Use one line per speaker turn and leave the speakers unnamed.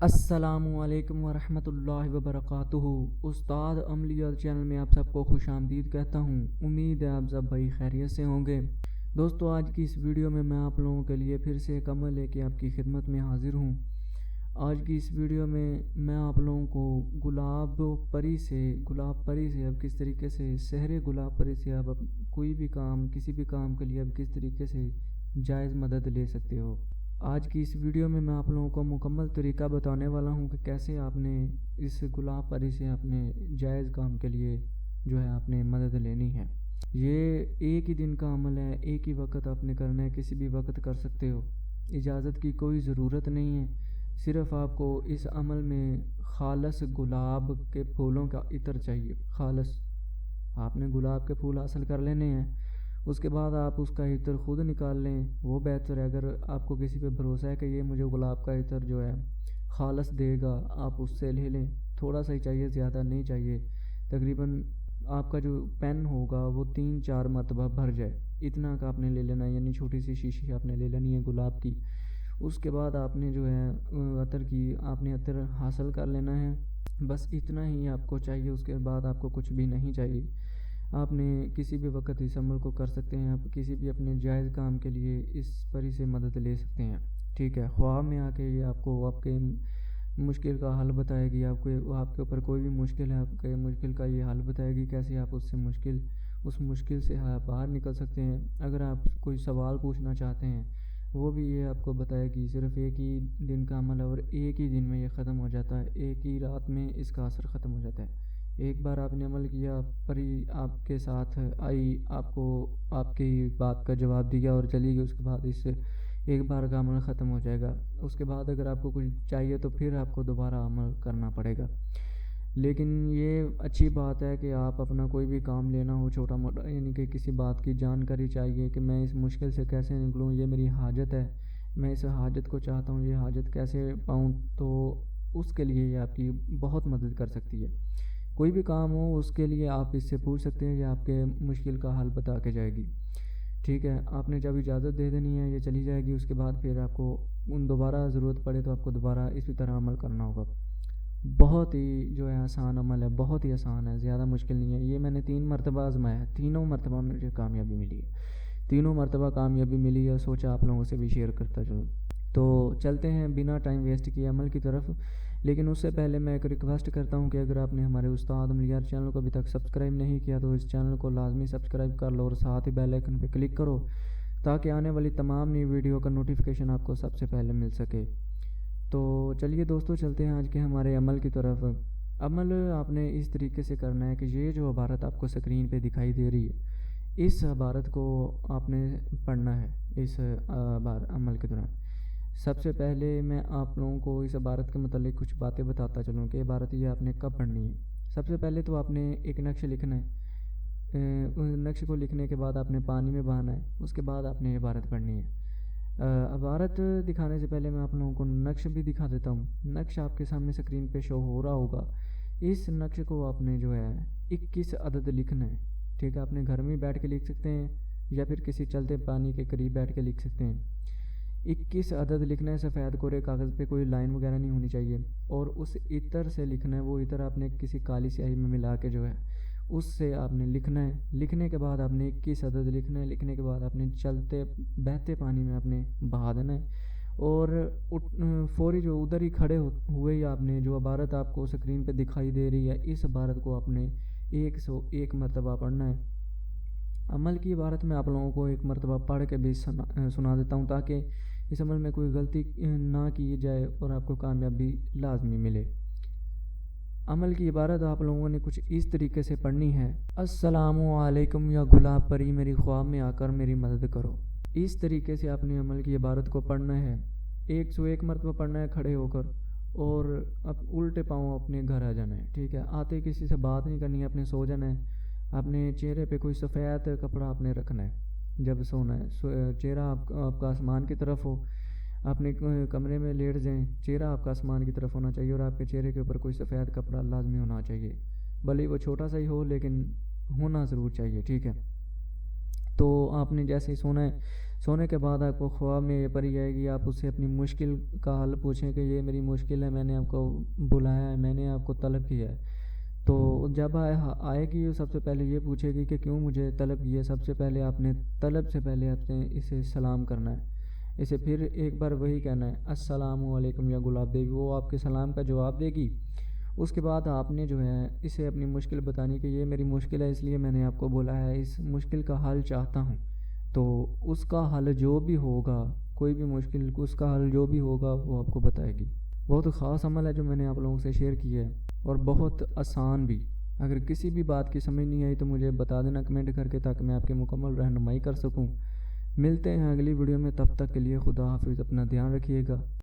السلام علیکم ورحمۃ اللہ وبرکاتہ۔ استاد عملیات چینل میں آپ سب کو خوش آمدید کہتا ہوں۔ امید ہے آپ سب بھائی خیریت سے ہوں گے۔ دوستو، آج کی اس ویڈیو میں آپ لوگوں کے لیے پھر سے ایک عمل لے کے آپ کی خدمت میں حاضر ہوں۔ آج کی اس ویڈیو میں آپ لوگوں کو گلاب پری سے اب کس طریقے سے سحر گلاب پری سے اب کوئی بھی کام، کسی بھی کام کے لیے اب کس طریقے سے جائز مدد لے سکتے ہو۔ آج کی اس ویڈیو میں آپ لوگوں کو مکمل طریقہ بتانے والا ہوں کہ کیسے آپ نے اس گلاب پری سے اپنے جائز کام کے لیے آپ نے مدد لینی ہے۔ یہ ایک ہی دن کا عمل ہے، ایک ہی وقت آپ نے کرنا ہے، کسی بھی وقت کر سکتے ہو، اجازت کی کوئی ضرورت نہیں ہے۔ صرف آپ کو اس عمل میں خالص گلاب کے پھولوں کا عطر چاہیے۔ خالص آپ نے گلاب کے پھول حاصل کر لینے ہیں، اس کے بعد آپ اس کا عطر خود نکال لیں، وہ بہتر ہے۔ اگر آپ کو کسی پہ بھروسہ ہے کہ یہ مجھے گلاب کا عطر خالص دے گا، آپ اس سے لے لیں۔ تھوڑا سا ہی چاہیے، زیادہ نہیں چاہیے۔ تقریباً آپ کا جو پین ہوگا وہ 3-4 مرتبہ بھر جائے، اتنا کا آپ نے لے لینا ہے، یعنی چھوٹی سی شیشی آپ نے لے لینی ہے گلاب کی۔ اس کے بعد آپ نے عطر حاصل کر لینا ہے، بس اتنا ہی آپ کو چاہیے۔ اس کے بعد آپ کو کچھ بھی نہیں چاہیے۔ آپ نے کسی بھی وقت اس عمل کو کر سکتے ہیں، آپ کسی بھی اپنے جائز کام کے لیے اس پری سے مدد لے سکتے ہیں، ٹھیک ہے۔ خواب میں آ کے یہ آپ کو آپ کے مشکل کا حل بتائے گی۔ آپ کے اوپر کوئی بھی مشکل ہے، آپ کے مشکل کا یہ حل بتائے گی، کیسے آپ اس مشکل سے باہر نکل سکتے ہیں۔ اگر آپ کوئی سوال پوچھنا چاہتے ہیں وہ بھی یہ آپ کو بتائے گی۔ صرف ایک ہی دن کا عمل ہے اور ایک ہی دن میں یہ ختم ہو جاتا ہے، ایک ہی رات میں اس کا اثر ختم ہو جاتا ہے۔ ایک بار آپ نے عمل کیا، پری آپ کے ساتھ آئی، آپ کو آپ کی بات کا جواب دیا اور چلی گئی، اس کے بعد اس سے ایک بار کا عمل ختم ہو جائے گا۔ اس کے بعد اگر آپ کو کچھ چاہیے تو پھر آپ کو دوبارہ عمل کرنا پڑے گا۔ لیکن یہ اچھی بات ہے کہ آپ اپنا کوئی بھی کام لینا ہو چھوٹا موٹا، یعنی کہ کسی بات کی جانکاری چاہیے کہ میں اس مشکل سے کیسے نکلوں، یہ میری حاجت ہے، میں اس حاجت کو چاہتا ہوں، یہ حاجت کیسے پاؤں، تو اس کے لیے یہ آپ کی بہت مدد کر سکتی ہے۔ کوئی بھی کام ہو اس کے لیے آپ اس سے پوچھ سکتے ہیں، یہ آپ کے مشکل کا حل بتا کے جائے گی، ٹھیک ہے۔ آپ نے جب اجازت دے دینی ہے، یہ چلی جائے گی۔ اس کے بعد پھر آپ کو دوبارہ ضرورت پڑے تو آپ کو دوبارہ اسی طرح عمل کرنا ہوگا۔ بہت ہی آسان عمل ہے، بہت ہی آسان ہے، زیادہ مشکل نہیں ہے۔ یہ میں نے 3 مرتبہ آزمایا ہے، تینوں مرتبہ مجھے کامیابی ملی ہے، تینوں مرتبہ کامیابی ملی ہے۔ سوچا آپ لوگوں سے بھی شیئر کرتا چلوں۔ تو چلتے ہیں بنا ٹائم ویسٹ کیے عمل کی طرف۔ لیکن اس سے پہلے میں ایک ریکویسٹ کرتا ہوں کہ اگر آپ نے ہمارے استاد عملیات چینل کو ابھی تک سبسکرائب نہیں کیا تو اس چینل کو لازمی سبسکرائب کر لو اور ساتھ ہی بیل آئکن پہ کلک کرو تاکہ آنے والی تمام نئی ویڈیو کا نوٹیفیکیشن آپ کو سب سے پہلے مل سکے۔ تو چلیے دوستو، چلتے ہیں آج کے ہمارے عمل کی طرف۔ عمل آپ نے اس طریقے سے کرنا ہے کہ یہ جو عبارت آپ کو سکرین پہ دکھائی دے رہی ہے، اس عبارت کو آپ نے پڑھنا ہے اس عمل کے دوران۔ سب سے پہلے میں آپ لوگوں کو اس عبارت کے متعلق کچھ باتیں بتاتا چلوں کہ عبارت یہ آپ نے کب پڑھنی ہے۔ سب سے پہلے تو آپ نے ایک نقش لکھنا ہے، نقش کو لکھنے کے بعد آپ نے پانی میں بہانا ہے، اس کے بعد آپ نے عبارت پڑھنی ہے۔ عبارت دکھانے سے پہلے میں آپ لوگوں کو نقش بھی دکھا دیتا ہوں۔ نقش آپ کے سامنے سکرین پہ شو ہو رہا ہوگا۔ اس نقش کو آپ نے 21 عدد لکھنا ہے، ٹھیک ہے۔ آپ نے گھر میں بیٹھ کے لکھ سکتے ہیں یا پھر کسی چلتے پانی کے قریب بیٹھ کے لکھ سکتے ہیں۔ 21 عدد لکھنا ہے، سفید کورے کاغذ پہ، کوئی لائن وغیرہ نہیں ہونی چاہیے، اور اس عطر سے لکھنا ہے۔ وہ عطر آپ نے کسی کالی سیاہی میں ملا کے اس سے آپ نے لکھنا ہے۔ لکھنے کے بعد آپ نے 21 عدد لکھنا ہے۔ لکھنے کے بعد آپ نے بہتے پانی میں آپ نے بہا دینا ہے، اور فوری ادھر ہی کھڑے ہوئے ہی آپ نے عبارت آپ کو سکرین پہ دکھائی دے رہی ہے، اس عبارت کو آپ نے 101 مرتبہ پڑھنا ہے۔ عمل کی عبارت میں آپ لوگوں کو ایک مرتبہ پڑھ کے بھی سنا دیتا ہوں تاکہ اس عمل میں کوئی غلطی نہ کی جائے اور آپ کو کامیابی لازمی ملے۔ عمل کی عبارت آپ لوگوں نے کچھ اس طریقے سے پڑھنی ہے: السلام علیکم یا گلاب پری، میری خواب میں آ کر میری مدد کرو۔ اس طریقے سے آپ نے عمل کی عبارت کو پڑھنا ہے، 101 مرتبہ پڑھنا ہے کھڑے ہو کر، اور الٹے پاؤں اپنے گھر آ جانا ہے، ٹھیک ہے۔ آتے کسی سے بات نہیں کرنی ہے، اپنے سو جانا ہے۔ اپنے چہرے پہ کوئی سفید کپڑا آپ نے رکھنا ہے جب سونا ہے، چہرہ آپ کا آسمان کی طرف ہو، اپنے کمرے میں لیٹ جائیں، چہرہ آپ کا آسمان کی طرف ہونا چاہیے، اور آپ کے چہرے کے اوپر کوئی سفید کپڑا لازمی ہونا چاہیے، بھلے وہ چھوٹا سا ہی ہو لیکن ہونا ضرور چاہیے، ٹھیک ہے۔ تو آپ نے جیسے ہی سونا ہے، سونے کے بعد آپ کو خواب میں یہ پری جائے گی، آپ اس سے اپنی مشکل کا حل پوچھیں کہ یہ میری مشکل ہے، میں نے آپ کو بلایا ہے، میں نے آپ کو طلب کیا ہے۔ تو جب آئے گی سب سے پہلے یہ پوچھے گی کہ کیوں مجھے طلب کیا ہے۔ سب سے پہلے آپ نے طلب سے پہلے آپ نے اسے سلام کرنا ہے، اسے پھر ایک بار وہی کہنا ہے السلام علیکم یا گلاب بیگی، وہ آپ کے سلام کا جواب دے گی۔ اس کے بعد آپ نے جو ہے اسے اپنی مشکل بتانی کہ یہ میری مشکل ہے، اس لیے میں نے آپ کو بولا ہے، اس مشکل کا حل چاہتا ہوں۔ تو اس کا حل جو بھی ہوگا، کوئی بھی مشکل اس کا حل جو بھی ہوگا وہ آپ کو بتائے گی۔ بہت خاص عمل ہے جو میں نے آپ لوگوں سے شیئر کیا ہے، اور بہت آسان بھی۔ اگر کسی بھی بات کی سمجھ نہیں آئی تو مجھے بتا دینا کمنٹ کر کے، تاکہ میں آپ کی مکمل رہنمائی کر سکوں۔ ملتے ہیں اگلی ویڈیو میں، تب تک کے لیے خدا حافظ، اپنا دھیان رکھیے گا۔